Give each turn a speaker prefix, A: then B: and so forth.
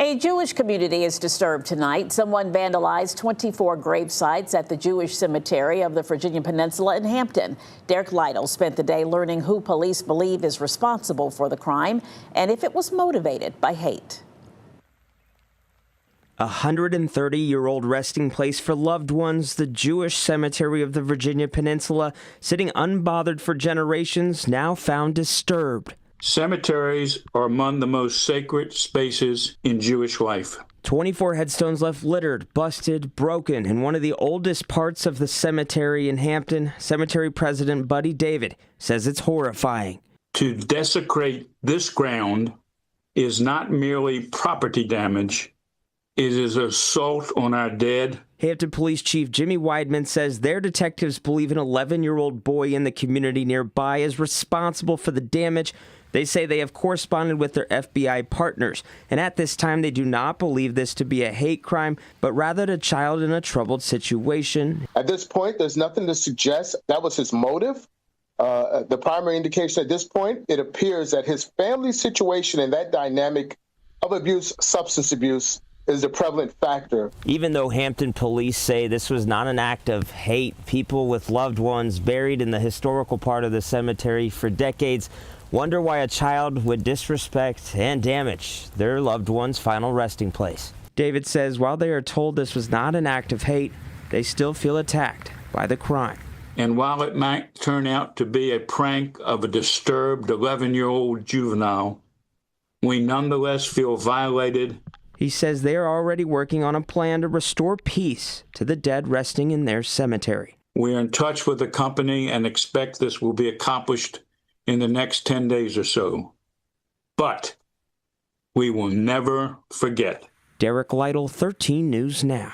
A: A Jewish community is disturbed tonight. Someone vandalized 24 gravesites at the Jewish cemetery of the Virginia Peninsula in Hampton. Derek Lytle spent the day learning who police believe is responsible for the crime and if it was motivated by hate.
B: A 130-year-old resting place for loved ones, the Jewish cemetery of the Virginia Peninsula, sitting unbothered for generations, now found disturbed.
C: Cemeteries are among the most sacred spaces in Jewish life.
B: 24 headstones left littered, busted, broken in one of the oldest parts of the cemetery in Hampton. Cemetery President Buddy David says it's horrifying.
C: To desecrate this ground is not merely property damage, it is assault on our dead.
B: Hampton Police Chief Jimmy Weidman says their detectives believe an 11-year-old boy in the community nearby is responsible for the damage. They say they have corresponded with their FBI partners, and at this time they do not believe this to be a hate crime, but rather a child in a troubled situation.
D: At this point, there's nothing to suggest that was his motive. The primary indication at this point, it appears that his family situation and that dynamic of abuse, substance abuse, is the prevalent factor.
B: Even though Hampton police say this was not an act of hate, people with loved ones buried in the historical part of the cemetery for decades wonder why a child would disrespect and damage their loved one's final resting place. David says while they are told this was not an act of hate, they still feel attacked by the crime.
C: And while it might turn out to be a prank of a disturbed 11-year-old juvenile, we nonetheless feel violated.
B: He says they are already working on a plan to restore peace to the dead resting in their cemetery.
C: We are in touch with the company and expect this will be accomplished in the next 10 days or so. But we will never forget.
B: Derek Lytle, 13 News Now.